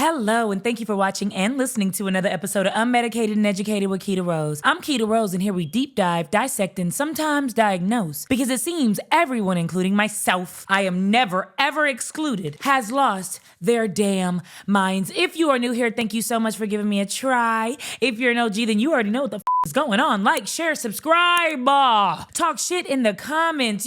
Hello, and thank you for watching and listening to another episode of Unmedicated and Educated with Keita Rose. I'm Keita Rose, and here we deep dive, dissect, and sometimes diagnose. Because it seems everyone, including myself, I am never, ever excluded, has lost their damn minds. If you are new here, thank you so much for giving me a try. If you're an OG, then you already know what the is going on. Like, share, subscribe, talk shit in the comments,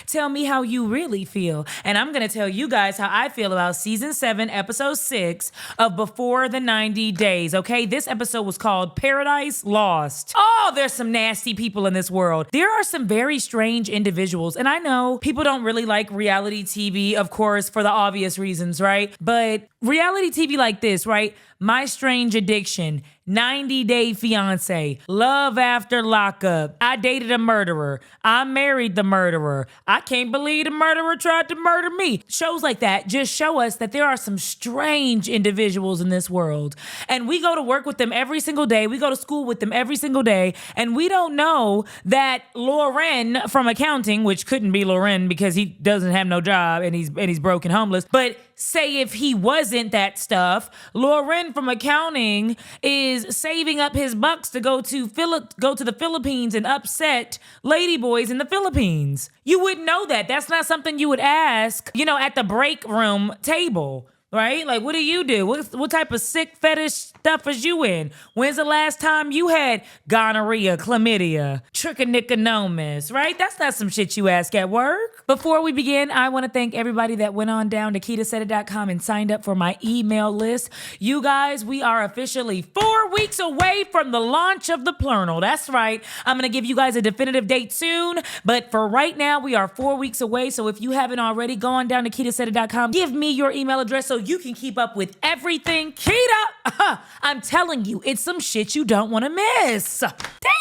tell me how you really feel. And I'm gonna tell you guys how I feel about season 7, episode 6 of Before the 90 Days, okay? This episode was called Paradise Lost. Oh, there's some nasty people in this world. There are some very strange individuals, and I know people don't really like reality TV, of course, for the obvious reasons, right? But reality TV like this, right? My Strange Addiction, 90 Day Fiance, Love After Lockup, I Dated a Murderer, I Married the Murderer, I Can't Believe the Murderer Tried to Murder Me. Shows like that just show us that there are some strange individuals in this world. And we go to work with them every single day. We go to school with them every single day. And we don't know that Loren from accounting, which couldn't be Loren because he doesn't have no job and he's broke and homeless, but say if he wasn't that stuff, Loren from accounting is saving up his bucks to go to the Philippines and upset ladyboys in the Philippines. You wouldn't know that. That's not something you would ask, at the break room table. Right? Like, what do you do? What type of sick fetish stuff is you in? When's the last time you had gonorrhea, chlamydia, trichoniconomas, right? That's not some shit you ask at work. Before we begin, I want to thank everybody that went on down to KeitaSaidIt.com and signed up for my email list. You guys, we are officially 4 weeks away from the launch of the Plurnal. That's right. I'm going to give you guys a definitive date soon, but for right now, we are 4 weeks away. So if you haven't already gone down to KeitaSaidIt.com, give me your email address so you can keep up with everything. Keita, I'm telling you, it's some shit you don't want to miss.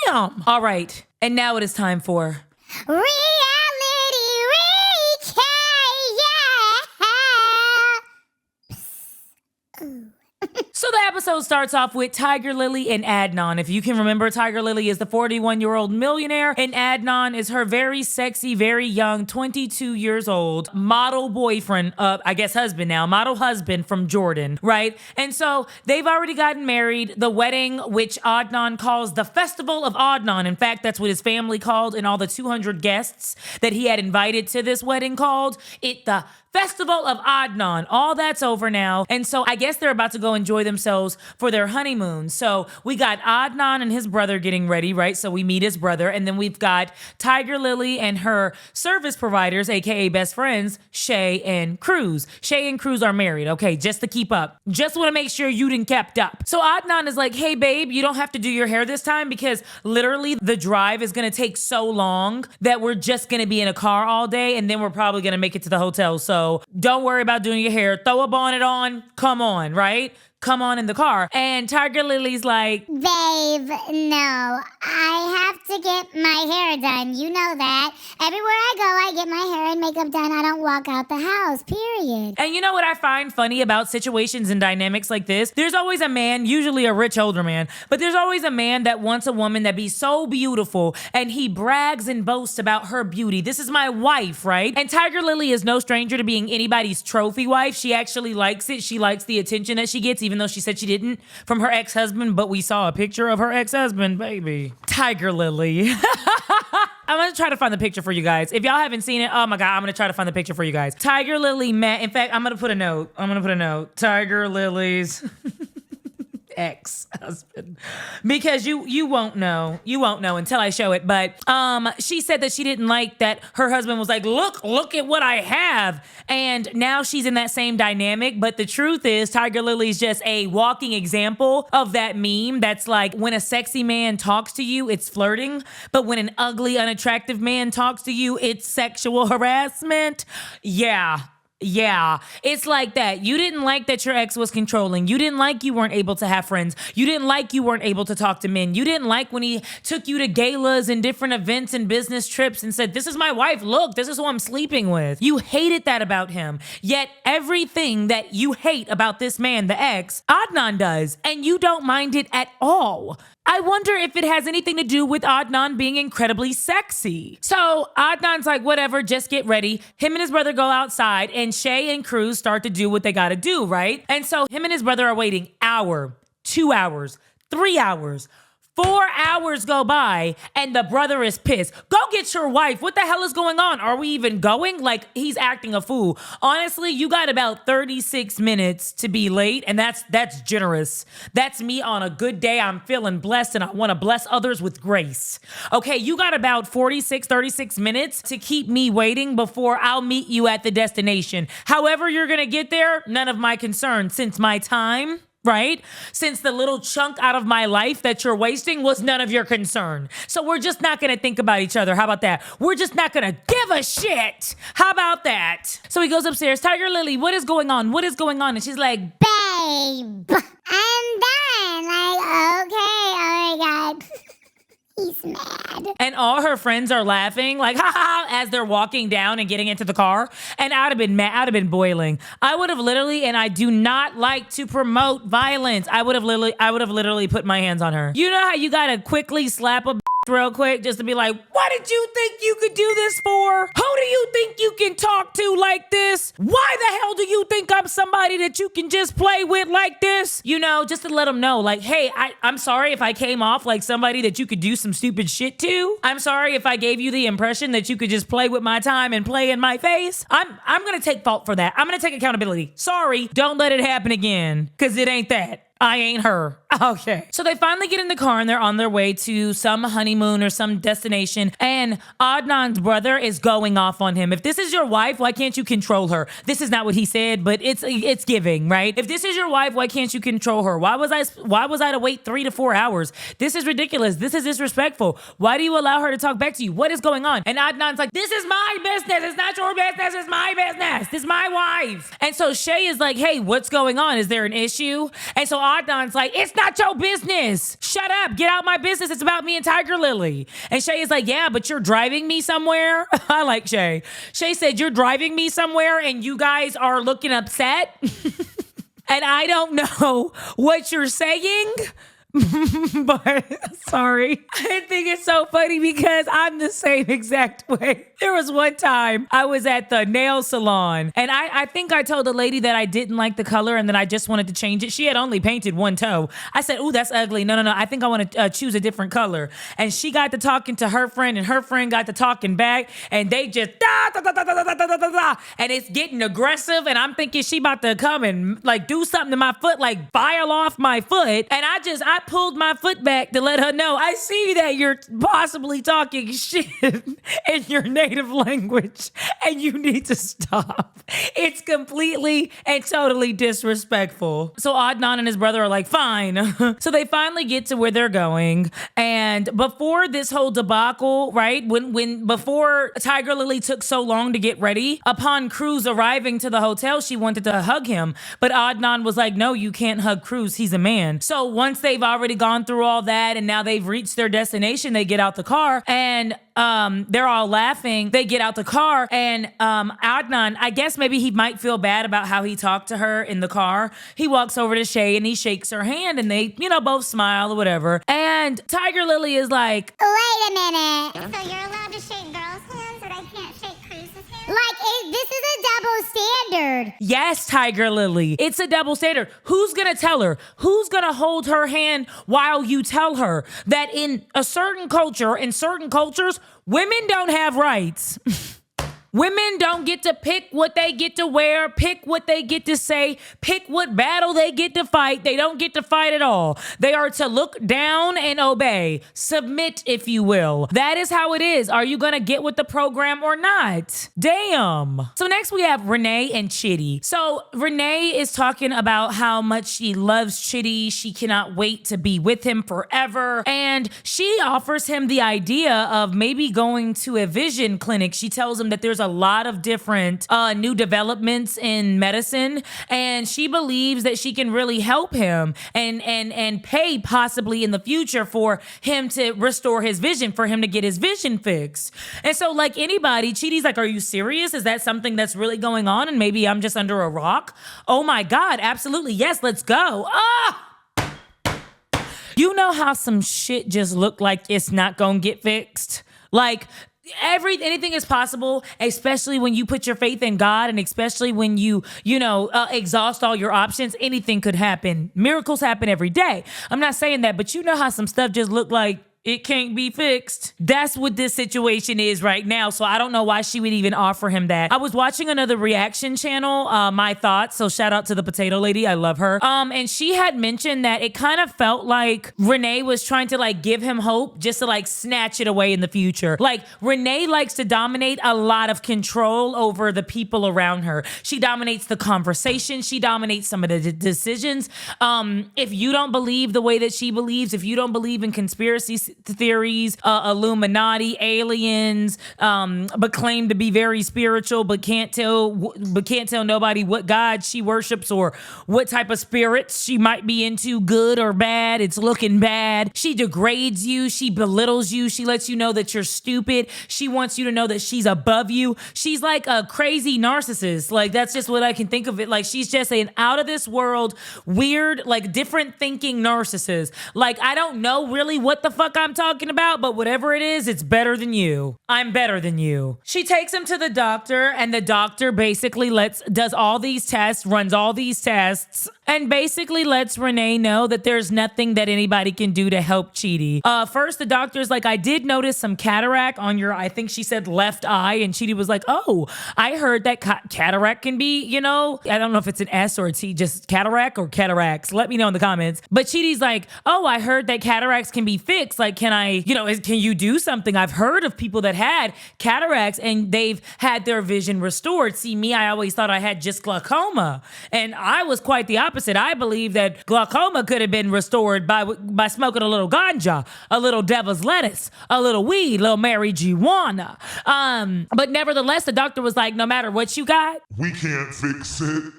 Damn. All right. And now it is time for Reality Recap. Yeah. Ooh. So the episode starts off with Tiger Lily and Adnan. If you can remember, Tiger Lily is the 41-year-old millionaire, and Adnan is her very sexy, very young, 22 years old model boyfriend, husband now, model husband from Jordan, right? And so they've already gotten married. The wedding, which Adnan calls the Festival of Adnan. In fact, that's what his family called, and all the 200 guests that he had invited to this wedding called it the Festival of Adnan. All that's over now. And so I guess they're about to go enjoy themselves for their honeymoon. So we got Adnan and his brother getting ready, right? So we meet his brother. And then we've got Tiger Lily and her service providers, aka best friends, Shay and Cruz. Shay and Cruz are married, okay, just to keep up. Just want to make sure you didn't kept up. So Adnan is like, hey babe, you don't have to do your hair this time because literally the drive is going to take so long that we're just going to be in a car all day. And then we're probably going to make it to the hotel. So don't worry about doing your hair. Throw a bonnet on. Come on, right? Come on in the car. And Tiger Lily's like, babe, no, I have to get my hair done. You know that. Everywhere I go, I get my hair and makeup done. I don't walk out the house, period. And you know what I find funny about situations and dynamics like this? There's always a man, usually a rich older man, but there's always a man that wants a woman that be so beautiful and he brags and boasts about her beauty. This is my wife, right? And Tiger Lily is no stranger to being anybody's trophy wife. She actually likes it. She likes the attention that she gets, even though she said she didn't from her ex-husband, but we saw a picture of her ex-husband, baby. Tiger Lily. I'm going to try to find the picture for you guys. If y'all haven't seen it, oh my God, I'm going to try to find the picture for you guys. Tiger Lily met, in fact, I'm going to put a note. Tiger Lily's ex-husband, because you won't know until I show it. But she said that she didn't like that her husband was like, look at what I have, and now she's in that same dynamic. But the truth is, Tiger Lily's just a walking example of that meme that's like, when a sexy man talks to you, it's flirting, but when an ugly, unattractive man talks to you, it's sexual harassment. Yeah, it's like that. You didn't like that your ex was controlling. You didn't like you weren't able to have friends. You didn't like you weren't able to talk to men. You didn't like when he took you to galas and different events and business trips and said, this is my wife, look, this is who I'm sleeping with. You hated that about him. Yet everything that you hate about this man, the ex, Adnan does, and you don't mind it at all. I wonder if it has anything to do with Adnan being incredibly sexy. So Adnan's like, whatever, just get ready. Him and his brother go outside and Shay and Cruz start to do what they gotta do, right? And so him and his brother are waiting hour, 2 hours, 3 hours, 4 hours go by and the brother is pissed. Go get your wife. What the hell is going on? Are we even going? Like, he's acting a fool. Honestly, you got about 36 minutes to be late, and that's generous. That's me on a good day. I'm feeling blessed and I want to bless others with grace. Okay, you got about 36 minutes to keep me waiting before I'll meet you at the destination. However you're going to get there, none of my concern, since my time, right? Since the little chunk out of my life that you're wasting was none of your concern. So we're just not gonna think about each other. How about that? We're just not gonna give a shit. How about that? So he goes upstairs. Tiger Lily, what is going on? What is going on? And she's like, Babe, I'm done. Like, okay, oh my God. He's mad. and all her friends are laughing, like, ha ha, as they're walking down and getting into the car. And I'd have been mad, I'd have been boiling. I would have literally, and I do not like to promote violence, I would have literally put my hands on her. You know how you gotta quickly slap a real quick just to be like, what did you think you could do this for? Who do you think you can talk to like this? Why the hell do you think I'm somebody that you can just play with like this? You know, just to let them know, like, hey, I'm sorry if I came off like somebody that you could do some stupid shit to. I'm sorry if I gave you the impression that you could just play with my time and play in my face. I'm gonna take fault for that. I'm gonna take accountability. Sorry, don't let it happen again, because it ain't that. I ain't her. Okay. So they finally get in the car and they're on their way to some honeymoon or some destination. And Adnan's brother is going off on him. If this is your wife, why can't you control her? This is not what he said, but it's giving, right? If this is your wife, why can't you control her? Why was I to wait 3 to 4 hours? This is ridiculous. This is disrespectful. Why do you allow her to talk back to you? What is going on? And Adnan's like, this is my business. It's not your business. It's my business. This is my wife. And so Shay is like, hey, what's going on? Is there an issue? And so Adnan's like, it's not your business. Shut up. Get out my business. It's about me and Tiger Lily. And Shay is like, yeah, but you're driving me somewhere. I like Shay. Shay said, you're driving me somewhere and you guys are looking upset. And I don't know what you're saying. But sorry. I think it's so funny because I'm the same exact way. There was one time I was at the nail salon and I think I told the lady that I didn't like the color and that I just wanted to change it. She had only painted one toe. I said, ooh, that's ugly. No. I think I want to choose a different color. And she got to talking to her friend and her friend got to talking back and they just and it's getting aggressive and I'm thinking she about to come and like do something to my foot, like file off my foot. And I pulled my foot back to let her know, I see that you're possibly talking shit in your native language and you need to stop. It's completely and totally disrespectful. So Adnan and his brother are like, fine. So they finally get to where they're going. And before this whole debacle, right, before Tiger Lily took so long to get ready, upon Cruz arriving to the hotel, she wanted to hug him. But Adnan was like, no, you can't hug Cruz. He's a man. So once they've already gone through all that and now they've reached their destination, they get out the car and they're all laughing. They get out the car and Adnan, I guess maybe he might feel bad about how he talked to her in the car. He walks over to Shay and he shakes her hand and they, both smile or whatever. And Tiger Lily is like, wait a minute. So you're allowed to shake girls' hands, but I can't shake Cruz's hands? Like, this is a double standard. yes, Tiger Lily, it's a double standard. Who's gonna tell her? Who's gonna hold her hand while you tell her that in a certain culture, in certain cultures, women don't have rights? Women don't get to pick what they get to wear, pick what they get to say, pick what battle they get to fight. They don't get to fight at all. They are to look down and obey. Submit, if you will. That is how it is. Are you going to get with the program or not? Damn. So next we have Renee and Chetty. So Renee is talking about how much she loves Chetty. She cannot wait to be with him forever. And she offers him the idea of maybe going to a vision clinic. She tells him that there's a lot of different new developments in medicine, and she believes that she can really help him and pay possibly in the future for him to restore his vision, for him to get his vision fixed. And so like anybody, Chetty's like, are you serious? Is that something that's really going on? And maybe I'm just under a rock? Oh my God, absolutely. Yes, let's go. Ah! You know how some shit just look like it's not gonna get fixed? Like, anything is possible, especially when you put your faith in God, and especially when you exhaust all your options. Anything could happen. Miracles happen every day. I'm not saying that, but you know how some stuff just look like it can't be fixed. That's what this situation is right now. So I don't know why she would even offer him that. I was watching another reaction channel, My Thoughts. So shout out to the potato lady. I love her. And she had mentioned that it kind of felt like Renee was trying to like give him hope just to like snatch it away in the future. Like Renee likes to dominate a lot of control over the people around her. She dominates the conversation. She dominates some of the decisions. If you don't believe the way that she believes, if you don't believe in conspiracy theories, Illuminati, aliens, but claim to be very spiritual, but can't tell nobody what God she worships or what type of spirits she might be into, good or bad. It's looking bad. She degrades you. She belittles you. She lets you know that you're stupid. She wants you to know that she's above you. She's like a crazy narcissist. Like, that's just what I can think of it. Like, she's just an out of this world, weird, like different thinking narcissist. Like, I don't know really what the fuck I'm talking about, but whatever it is, it's better than you. I'm better than you. She takes him to the doctor, and the doctor basically does all these tests, runs all these tests, and basically lets Renee know that there's nothing that anybody can do to help Chetty. First, the doctor's like, I did notice some cataract on your, I think she said left eye, and Chetty was like, oh, I heard that cataract can be, I don't know if it's an S or a T, just cataract or cataracts. Let me know in the comments. But Chetty's like, oh, I heard that cataracts can be fixed. Like, can you do something? I've heard of people that had cataracts and they've had their vision restored. See, me, I always thought I had just glaucoma. And I was quite the opposite. I believe that glaucoma could have been restored by smoking a little ganja, a little devil's lettuce, a little weed, a little marijuana. But nevertheless, the doctor was like, no matter what you got, we can't fix it.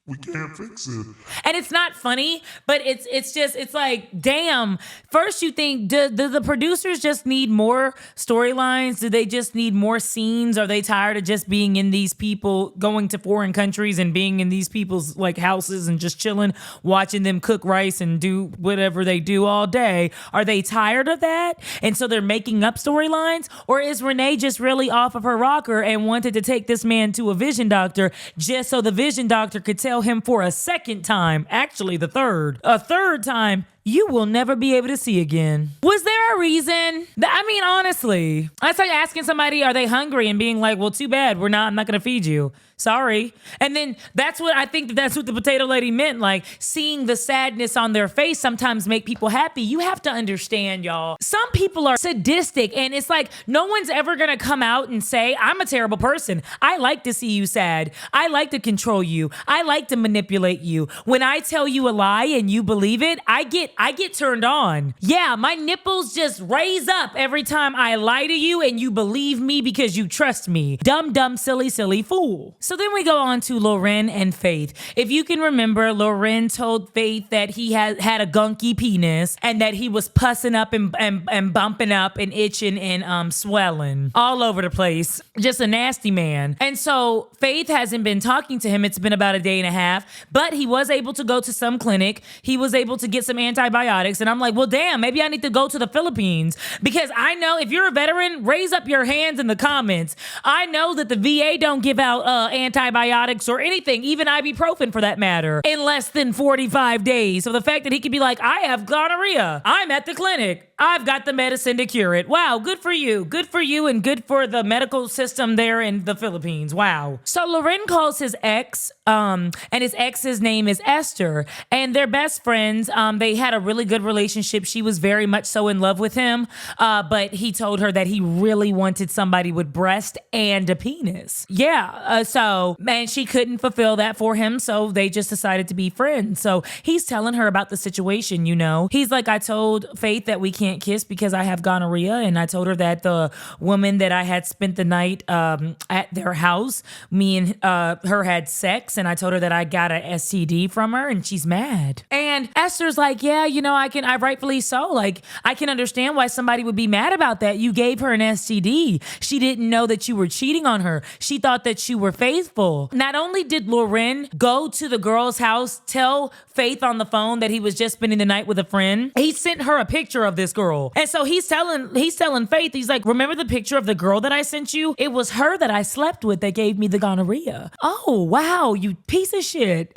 We can't fix it. And it's not funny, but it's like, damn. First you think, do the producers just need more storylines? Do they just need more scenes? Are they tired of just being in these people, going to foreign countries and being in these people's like houses and just chilling, watching them cook rice and do whatever they do all day? Are they tired of that? And so they're making up storylines? Or is Renee just really off of her rocker and wanted to take this man to a vision doctor just so the vision doctor could tell him for a second time, actually a third time, you will never be able to see again? Was there a reason? I mean, honestly, that's like asking somebody, are they hungry? And being like, well, too bad, I'm not going to feed you. Sorry. And then that's what the potato lady meant. Like, seeing the sadness on their face sometimes make people happy. You have to understand, y'all. Some people are sadistic, and it's like no one's ever going to come out and say, I'm a terrible person. I like to see you sad. I like to control you. I like to manipulate you. When I tell you a lie and you believe it, I get turned on. Yeah, my nipples just raise up every time I lie to you and you believe me because you trust me. Dumb, dumb, silly, silly fool. So then we go on to Loren and Faith. If you can remember, Loren told Faith that he had a gunky penis and that he was pussing up and bumping up and itching and swelling all over the place. Just a nasty man. And so Faith hasn't been talking to him. It's been about a day and a half, but he was able to go to some clinic. He was able to get some antibiotics. And I'm like, well, damn, maybe I need to go to the Philippines, because I know if you're a veteran, raise up your hands in the comments. I know that the VA don't give out antibiotics or anything, even ibuprofen for that matter, in less than 45 days. So the fact that he could be like, I have gonorrhea, I'm at the clinic, I've got the medicine to cure it. Wow, good for you. Good for you, and good for the medical system there in the Philippines. Wow. So Loren calls his ex, and his ex's name is Esther, and they're best friends. They had a really good relationship. She was very much so in love with him, but he told her that he really wanted somebody with breast and a penis. Yeah, and she couldn't fulfill that for him, so they just decided to be friends. So he's telling her about the situation, He's like, I told Faith that we can't kiss because I have gonorrhea, and I told her that the woman that I had spent the night at their house, me and her had sex, and I told her that I got an STD from her, and she's mad. And Esther's like, yeah, I rightfully so. Like, I can understand why somebody would be mad about that. You gave her an STD. She didn't know that you were cheating on her. She thought that you were phasing faithful. Not only did Loren go to the girl's house, tell Faith on the phone that he was just spending the night with a friend, he sent her a picture of this girl. And so he's telling Faith, he's like, remember the picture of the girl that I sent you? It was her that I slept with that gave me the gonorrhea. Oh, wow, you piece of shit.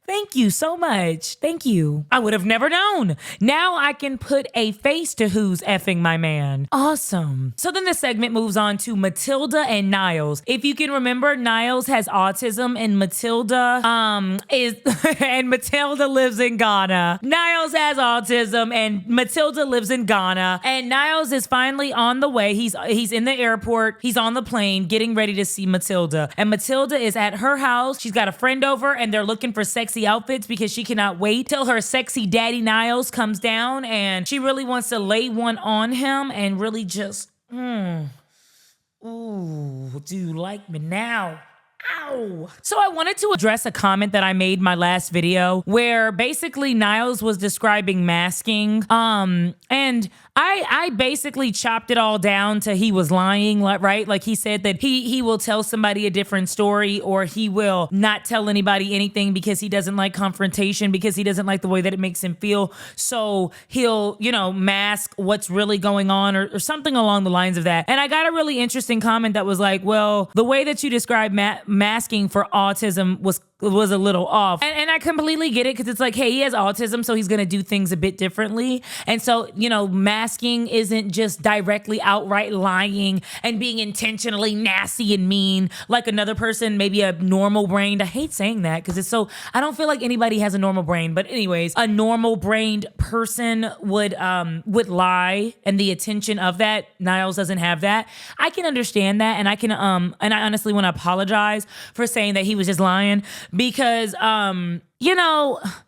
Thank you so much. Thank you. I would have never known. Now I can put a face to who's effing my man. Awesome. So then the segment moves on to Matilda and Niles. If you can remember, Niles has autism and Matilda and Matilda lives in Ghana. Niles has autism and Matilda lives in Ghana. And Niles is finally on the way. He's in the airport. He's on the plane getting ready to see Matilda. And Matilda is at her house. She's got a friend over and they're looking for sexy outfits because she cannot wait till her sexy daddy Niles comes down, and she really wants to lay one on him and really just, ooh, do you like me now? Ow. So I wanted to address a comment that I made my last video where basically Niles was describing masking. And I basically chopped it all down to he was lying, right? Like he said that he will tell somebody a different story, or he will not tell anybody anything because he doesn't like confrontation, because he doesn't like the way that it makes him feel. So he'll, mask what's really going on or something along the lines of that. And I got a really interesting comment that was like, well, the way that you describe masking for autism was a little off. And I completely get it, because it's like, hey, he has autism, so he's going to do things a bit differently. And so, masking isn't just directly outright lying and being intentionally nasty and mean like another person, maybe a normal brained. I hate saying that because I don't feel like anybody has a normal brain. But anyways, a normal brained person would lie, and the attention of that, Niles doesn't have that. I can understand that, and I honestly want to apologize for saying that he was just lying, because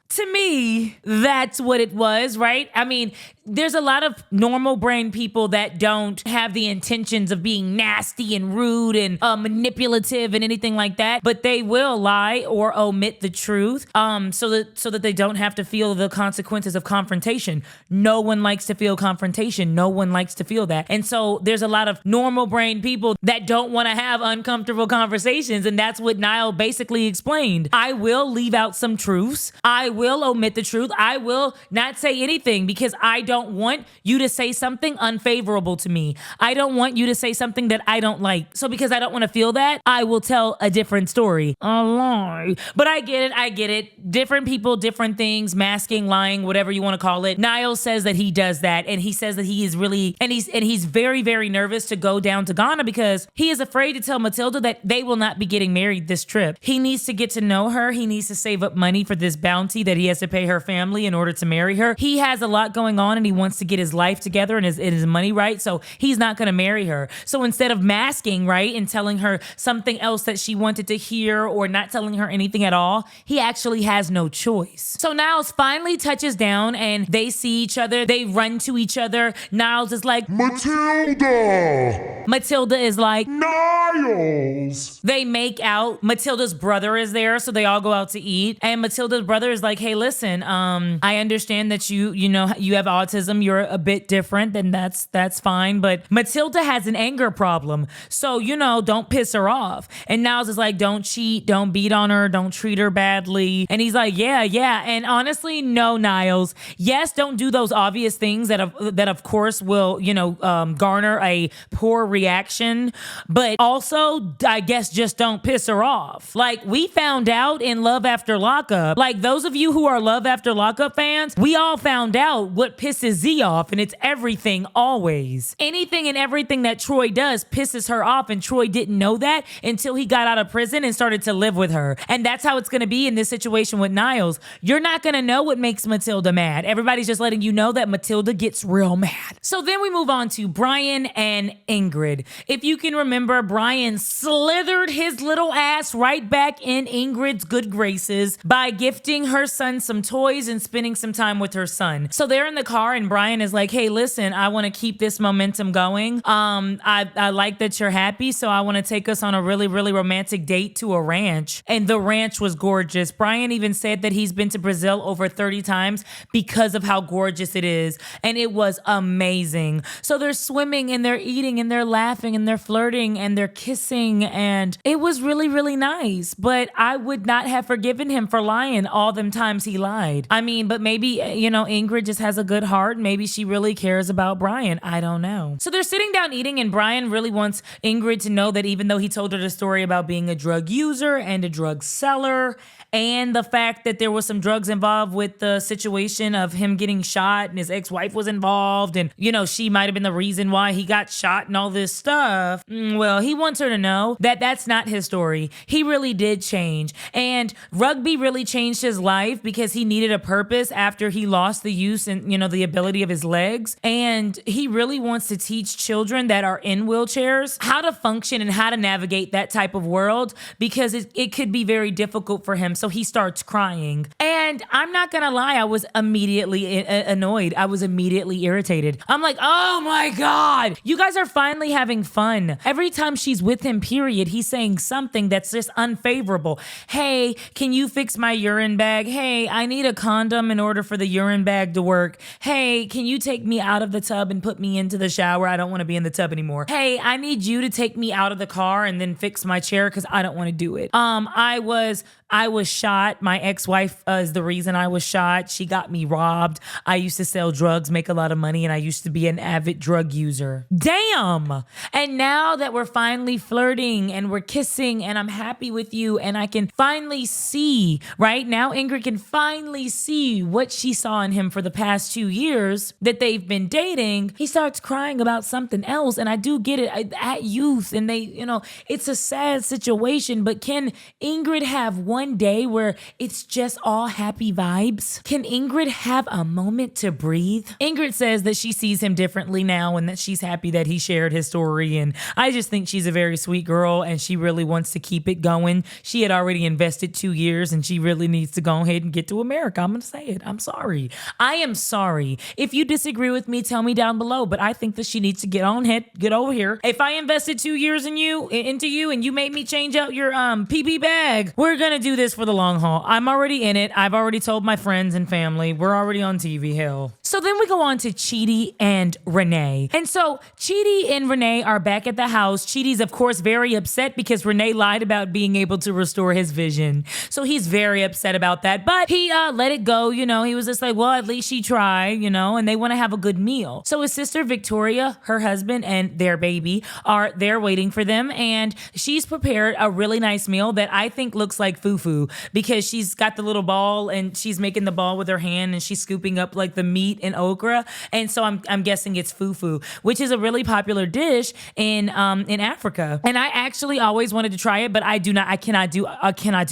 to me, that's what it was, right? I mean, there's a lot of normal brain people that don't have the intentions of being nasty and rude and manipulative and anything like that, but they will lie or omit the truth so that they don't have to feel the consequences of confrontation. No one likes to feel confrontation. No one likes to feel that. And so there's a lot of normal brain people that don't want to have uncomfortable conversations, and that's what Niall basically explained. I will leave out some truths. I will omit the truth. I will not say anything because I don't want you to say something unfavorable to me. I don't want you to say something that I don't like. So because I don't want to feel that, I will tell a different story. A lie. But I get it. Different people, different things, masking, lying, whatever you want to call it. Niles says that he does that, and he says that he is really, and he's very, very nervous to go down to Ghana because he is afraid to tell Matilda that they will not be getting married this trip. He needs to get to know her. He needs to save up money for this bounty that he has to pay her family in order to marry her. He has a lot going on, and he wants to get his life together and his money right, so he's not going to marry her. So instead of masking, right, and telling her something else that she wanted to hear or not telling her anything at all, he actually has no choice. So Niles finally touches down, and they see each other. They run to each other. Niles is like, Matilda! Matilda is like, Niles! They make out. Matilda's brother is there, so they all go out to eat. And Matilda's brother is like, hey, listen, I understand that you have autism. You're a bit different, then that's fine. But Matilda has an anger problem, so don't piss her off. And Niles is like, don't cheat, don't beat on her, don't treat her badly. And he's like, yeah. And honestly, no, Niles. Yes, don't do those obvious things that of course will garner a poor reaction. But also, I guess just don't piss her off. Like we found out in Love After Lockup. Like those of you who are Love After Lockup fans, we all found out what pisses Z off, and it's everything always. Anything and everything that Troy does pisses her off, and Troy didn't know that until he got out of prison and started to live with her. And that's how it's going to be in this situation with Niles. You're not going to know what makes Matilda mad. Everybody's just letting you know that Matilda gets real mad. So then we move on to Brian and Ingrid. If you can remember, Brian slithered his little ass right back in Ingrid's good graces by gifting her son some toys and spending some time with her son. So they're in the car car and Brian is like, hey, listen, I want to keep this momentum going. I like that you're happy, so I want to take us on a really, really romantic date to a ranch. And the ranch was gorgeous. Brian even said that he's been to Brazil over 30 times because of how gorgeous it is. And it was amazing. So they're swimming and they're eating and they're laughing and they're flirting and they're kissing. And it was really, really nice. But I would not have forgiven him for lying all them times he lied. I mean, but maybe, Ingrid just has a good heart. Maybe she really cares about Brian. I don't know. So they're sitting down eating and Brian really wants Ingrid to know that even though he told her the story about being a drug user and a drug seller and the fact that there was some drugs involved with the situation of him getting shot and his ex-wife was involved and, she might have been the reason why he got shot and all this stuff. Well, he wants her to know that that's not his story. He really did change. And rugby really changed his life because he needed a purpose after he lost the use and, the ability of his legs. And he really wants to teach children that are in wheelchairs how to function and how to navigate that type of world because it could be very difficult for him. So he starts crying. And I'm not going to lie, I was immediately annoyed. I was immediately irritated. I'm like, oh my God, you guys are finally having fun. Every time she's with him, period, he's saying something that's just unfavorable. Hey, can you fix my urine bag? Hey, I need a condom in order for the urine bag to work. Hey, can you take me out of the tub and put me into the shower? I don't want to be in the tub anymore. Hey, I need you to take me out of the car and then fix my chair because I don't want to do it. I was shot. My ex-wife is the reason I was shot. She got me robbed. I used to sell drugs, make a lot of money, and I used to be an avid drug user. Damn! And now that we're finally flirting and we're kissing and I'm happy with you and I can finally see, right now Ingrid can finally see what she saw in him for the past 2 years that they've been dating, he starts crying about something else. And I do get it at youth and they, it's a sad situation, but can Ingrid have one day where it's just all happy vibes? Can Ingrid have a moment to breathe? Ingrid says that she sees him differently now and that she's happy that he shared his story. And I just think she's a very sweet girl and she really wants to keep it going. She had already invested 2 years and she really needs to go ahead and get to America. I'm going to say it. I'm sorry. I am sorry. If you disagree with me, tell me down below. But I think that she needs to get over here. If I invested 2 years into you and you made me change out your PB bag, we're going to do this for the long haul. I'm already in it. I've already told my friends and family. We're already on TV, hell. So then we go on to Chetty and Renee. And so Chetty and Renee are back at the house. Chetty's, of course, very upset because Renee lied about being able to restore his vision. So he's very upset about that. But he let it go. He was just like, well, at least she tried, and they want to have a good meal. So his sister Victoria, her husband, and their baby are there waiting for them. And she's prepared a really nice meal that I think looks like fufu because she's got the little ball and she's making the ball with her hand and she's scooping up like the meat and okra. And so I'm guessing it's fufu, which is a really popular dish in Africa. And I actually always wanted to try it, but I cannot do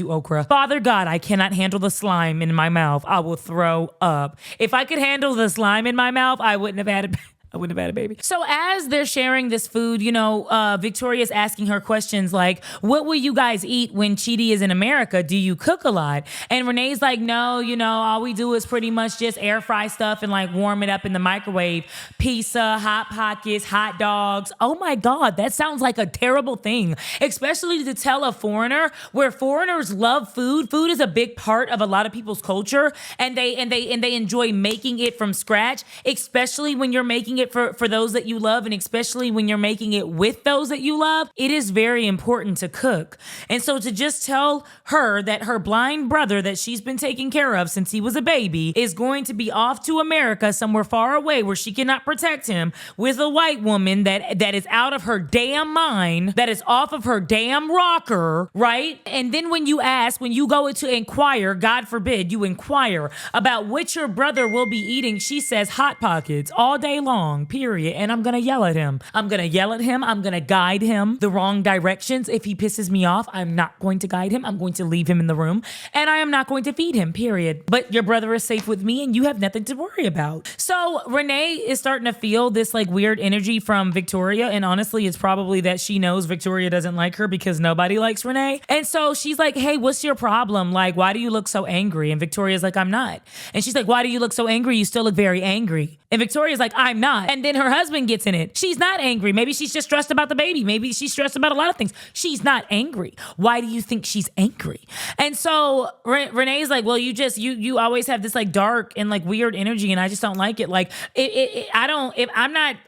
okra. Father God, I cannot handle the slime in my mouth. I will throw up. If I could handle the slime in my mouth, I wouldn't have had a baby. So as they're sharing this food, Victoria's asking her questions like, what will you guys eat when Chetty is in America? Do you cook a lot? And Renee's like, no, all we do is pretty much just air fry stuff and like warm it up in the microwave. Pizza, Hot Pockets, hot dogs. Oh my God, that sounds like a terrible thing, especially to tell a foreigner where foreigners love food. Food is a big part of a lot of people's culture and they enjoy making it from scratch, especially when you're making it for those that you love, and especially when you're making it with those that you love, it is very important to cook. And so to just tell her that her blind brother that she's been taking care of since he was a baby is going to be off to America somewhere far away where she cannot protect him with a white woman that is out of her damn mind, that is off of her damn rocker, right? And then when you go to inquire, God forbid, you inquire about what your brother will be eating, she says Hot Pockets all day long. wrong, period. And I'm going to yell at him. I'm going to guide him the wrong directions. If he pisses me off, I'm not going to guide him. I'm going to leave him in the room, and I am not going to feed him, period. But your brother is safe with me, and you have nothing to worry about. So Renee is starting to feel this like weird energy from Victoria. And honestly, it's probably that she knows Victoria doesn't like her because nobody likes Renee. And so she's like, hey, what's your problem? Like, why do you look so angry? And Victoria's like, I'm not. And she's like, why do you look so angry? You still look very angry. And Victoria's like, I'm not. And then her husband gets in it. She's not angry. Maybe she's just stressed about the baby. Maybe she's stressed about a lot of things. She's not angry. Why do you think she's angry? And so Renee's like, well, you always have this like dark and like weird energy, and I just don't like it. Like I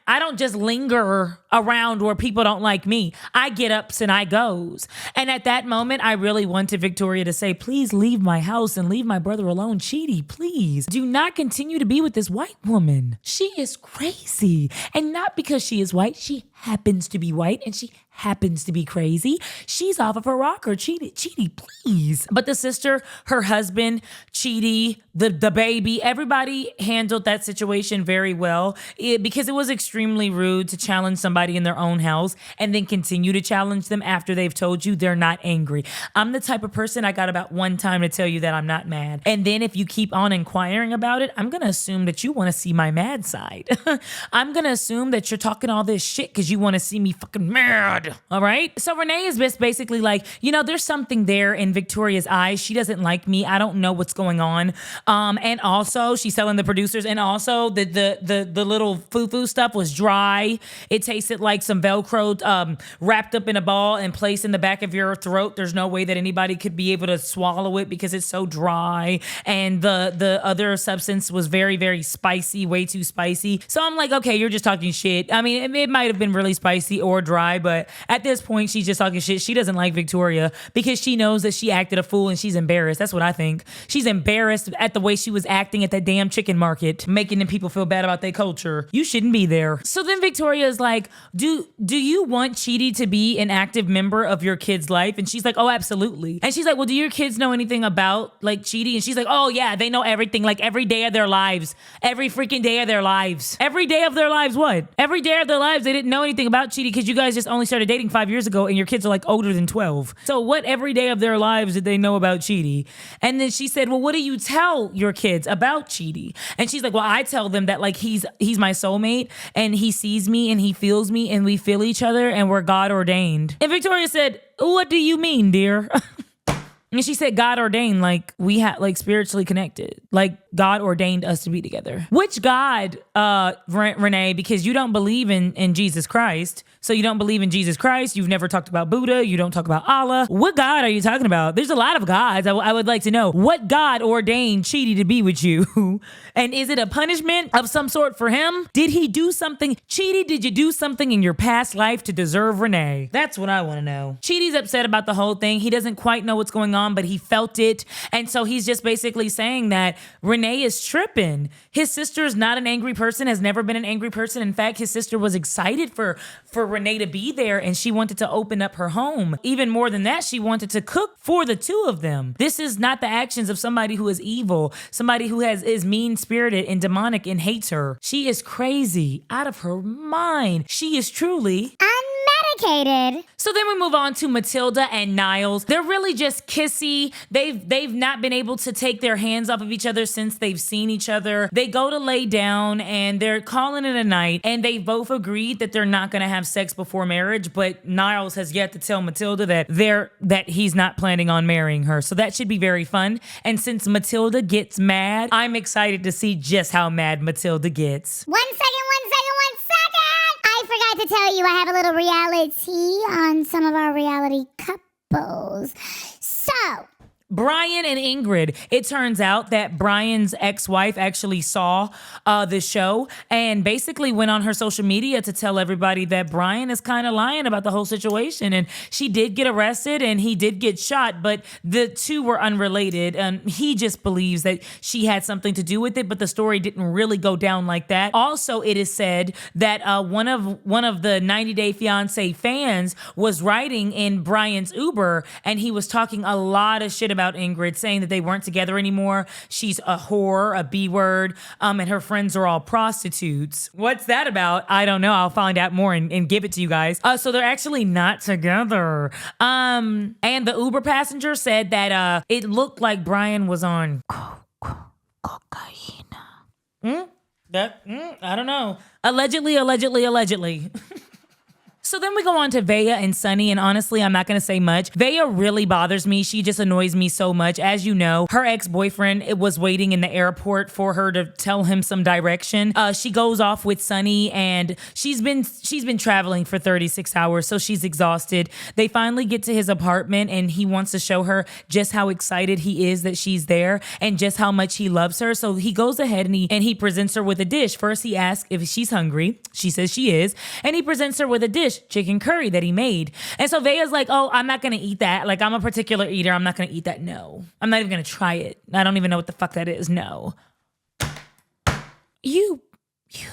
don't just linger around where people don't like me. I get ups and I goes. And at that moment, I really wanted Victoria to say, please leave my house and leave my brother alone. Chidi, please do not continue to be with this white woman. She is crazy. And not because she is white. She happens to be white, and she happens to be crazy. She's off of her rocker. Chidi, please. But the sister, her husband, Chidi, the baby, everybody handled that situation very well because it was extremely rude to challenge somebody in their own house and then continue to challenge them after they've told you they're not angry. I'm the type of person, I got about one time to tell you that I'm not mad. And then if you keep on inquiring about it, I'm going to assume that you want to see my mad side. I'm going to assume that you're talking all this shit because you want to see me fucking mad. All right. So Renee is just basically like, there's something there in Victoria's eyes. She doesn't like me. I don't know what's going on. And also she's telling the producers, and also the little foo-foo stuff was dry. It tasted like some Velcro wrapped up in a ball and placed in the back of your throat. There's no way that anybody could be able to swallow it because it's so dry. And the other substance was very, very spicy, way too spicy. So I'm like, okay, you're just talking shit. I mean, it might have been really spicy or dry, but at this point, she's just talking shit. She doesn't like Victoria because she knows that she acted a fool and she's embarrassed. That's what I think. She's embarrassed at the way she was acting at that damn chicken market, making them people feel bad about their culture. You shouldn't be there. So then Victoria is like, do you want Chidi to be an active member of your kid's life? And she's like, oh, absolutely. And she's like, well, do your kids know anything about like Chidi? And she's like, oh yeah, they know everything, like every day of their lives, every freaking day of their lives. Every day of their lives, what? Every day of their lives, they didn't know anything about Chidi because you guys just only started dating 5 years ago and your kids are like older than 12. So what every day of their lives did they know about Chidi? And then she said, well, what do you tell your kids about Chidi? And she's like, well, I tell them that like he's my soulmate and he sees me and he feels me and we feel each other and we're God ordained. And Victoria said, what do you mean, dear? And she said, God ordained, like we had like spiritually connected, like God ordained us to be together. Which God, Renee, because you don't believe in Jesus Christ. So you don't believe in Jesus Christ. You've never talked about Buddha. You don't talk about Allah. What God are you talking about? There's a lot of gods. I would like to know what God ordained Chidi to be with you. And is it a punishment of some sort for him? Did he do something? Chidi, did you do something in your past life to deserve Renee? That's what I want to know. Chidi's upset about the whole thing. He doesn't quite know what's going on, but he felt it. And so he's just basically saying that Renee is tripping. His sister is not an angry person, has never been an angry person. In fact, his sister was excited for Renee to be there and she wanted to open up her home. Even more than that, she wanted to cook for the two of them. This is not the actions of somebody who is evil, somebody who is mean-spirited and demonic and hates her. She is crazy, out of her mind. She is truly unmedicated. So then we move on to Matilda and Niles. They're really just kissy. They've not been able to take their hands off of each other since they've seen each other. They go to lay down and they're calling it a night, and they both agreed that they're not going to have sex before marriage, but Niles has yet to tell Matilda that he's not planning on marrying her. So that should be very fun. And since Matilda gets mad, I'm excited to see just how mad Matilda gets. One second. I forgot to tell you I have a little reality on some of our reality couples. So, Brian and Ingrid. It turns out that Brian's ex-wife actually saw the show and basically went on her social media to tell everybody that Brian is kind of lying about the whole situation. And she did get arrested and he did get shot, but the two were unrelated. And he just believes that she had something to do with it, but the story didn't really go down like that. Also, it is said that one of the 90 Day Fiancé fans was riding in Brian's Uber and he was talking a lot of shit about Ingrid, saying that they weren't together anymore. She's a whore, a B word, and her friends are all prostitutes. What's that about? I don't know. I'll find out more and give it to you guys. So they're actually not together. And the Uber passenger said that it looked like Brian was on cocaine. I don't know. Allegedly. So then we go on to Vea and Sunny, and honestly, I'm not going to say much. Vea really bothers me. She just annoys me so much. As you know, her ex-boyfriend was waiting in the airport for her to tell him some direction. She goes off with Sunny, and she's been traveling for 36 hours, so she's exhausted. They finally get to his apartment, and he wants to show her just how excited he is that she's there and just how much he loves her. So he goes ahead and he presents her with a dish. First, he asks if she's hungry. She says she is, and he presents her with a dish, chicken curry that he made. And so Vea's like, oh, I'm not going to eat that. Like, I'm a particular eater. I'm not going to eat that. No. I'm not even going to try it. I don't even know what the fuck that is. No. You bitch.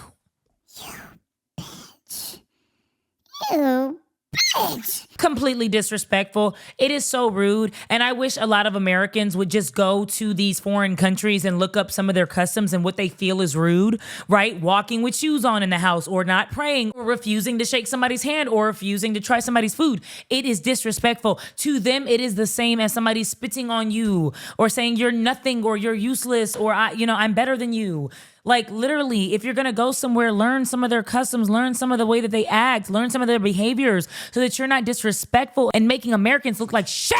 You bitch. Completely disrespectful. It is so rude. And I wish a lot of Americans would just go to these foreign countries and look up some of their customs and what they feel is rude, right? Walking with shoes on in the house, or not praying, or refusing to shake somebody's hand, or refusing to try somebody's food. It is disrespectful. To them, it is the same as somebody spitting on you or saying you're nothing or you're useless or I'm better than you. Like, literally, if you're going to go somewhere, learn some of their customs, learn some of the way that they act, learn some of their behaviors so that you're not disrespectful and making Americans look like shit.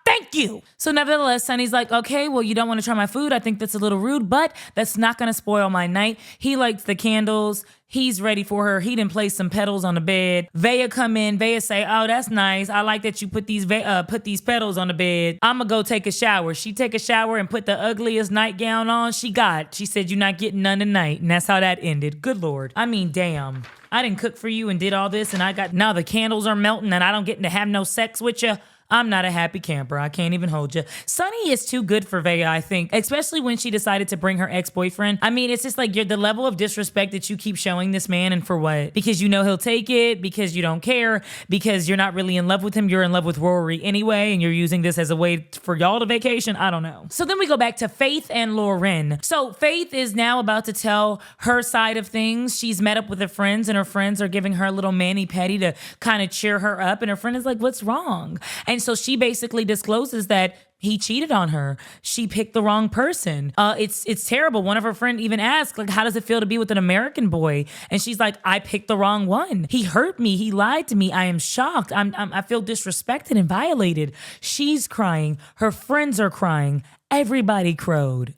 Thank you. So nevertheless, Sunny's like, okay, well, you don't want to try my food. I think that's a little rude, but that's not going to spoil my night. He lights the candles. He's ready for her. He done placed some petals on the bed. Vea come in. Vea say, oh, that's nice. I like that you put these petals on the bed. I'ma go take a shower. She take a shower and put the ugliest nightgown on she got. She said, you're not getting none tonight. And that's how that ended. Good Lord. I mean, damn. I didn't cook for you and did all this, and now the candles are melting and I don't get to have no sex with you. I'm not a happy camper. I can't even hold you. Sunny is too good for Vea, I think, especially when she decided to bring her ex-boyfriend. I mean, it's just like the level of disrespect that you keep showing this man, and for what? Because you know he'll take it, because you don't care, because you're not really in love with him. You're in love with Rory anyway, and you're using this as a way for y'all to vacation. I don't know. So then we go back to Faith and Loren. So Faith is now about to tell her side of things. She's met up with her friends, and her friends are giving her a little mani-pedi to kind of cheer her up, and her friend is like, what's wrong? And so she basically discloses that he cheated on her. She picked the wrong person. It's terrible. One of her friends even asked, like, how does it feel to be with an American boy? And she's like, I picked the wrong one. He hurt me. He lied to me. I am shocked. I feel disrespected and violated. She's crying. Her friends are crying. Everybody crowed.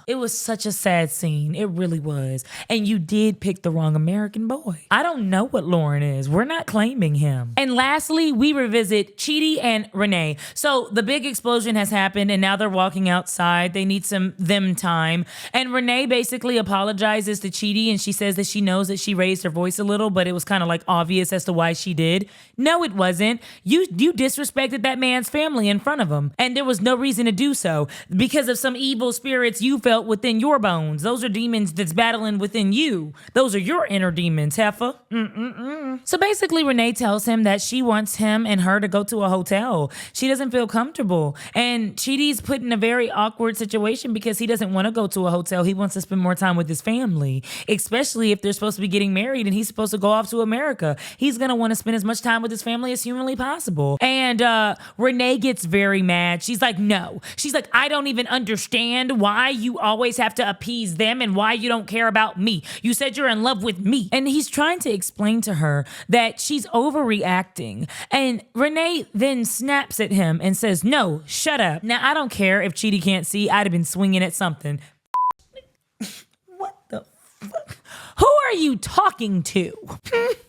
It was such a sad scene. It really was. And you did pick the wrong American boy. I don't know what Loren is. We're not claiming him. And lastly, we revisit Chetty and Renee. So the big explosion has happened and now they're walking outside. They need some them time. And Renee basically apologizes to Chetty and she says that she knows that she raised her voice a little, but it was kind of like obvious as to why she did. No, it wasn't. You disrespected that man's family in front of him. And there was no reason to do so because of some evil spirit you felt within your bones. Those are demons that's battling within you. Those are your inner demons, heifer. So basically, Renee tells him that she wants him and her to go to a hotel. She doesn't feel comfortable. And Chetty's put in a very awkward situation because he doesn't want to go to a hotel. He wants to spend more time with his family, especially if they're supposed to be getting married and he's supposed to go off to America. He's going to want to spend as much time with his family as humanly possible. And Renee gets very mad. She's like, no. She's like, I don't even understand why you always have to appease them and why you don't care about me. You said you're in love with me. And he's trying to explain to her that she's overreacting. And Renee then snaps at him and says, no, shut up. Now, I don't care if Chetty can't see. I'd have been swinging at something. What the fuck? Who are you talking to?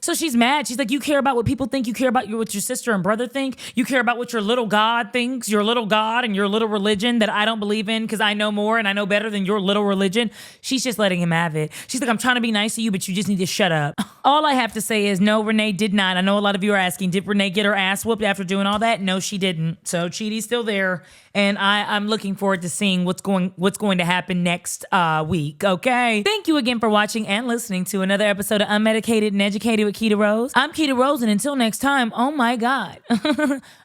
So she's mad. She's like, you care about what people think. You care about what your sister and brother think. You care about what your little God thinks, your little God and your little religion that I don't believe in because I know more and I know better than your little religion. She's just letting him have it. She's like, I'm trying to be nice to you, but you just need to shut up. All I have to say is no, Renee did not. I know a lot of you are asking, did Renee get her ass whooped after doing all that? No, she didn't. So Chetty's still there. And I'm looking forward to seeing what's going to happen next week, okay? Thank you again for watching and listening to another episode of Unmedicated and Educated with Keita Rose. I'm Keita Rose, and until next time, oh my God,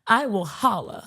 I will holla.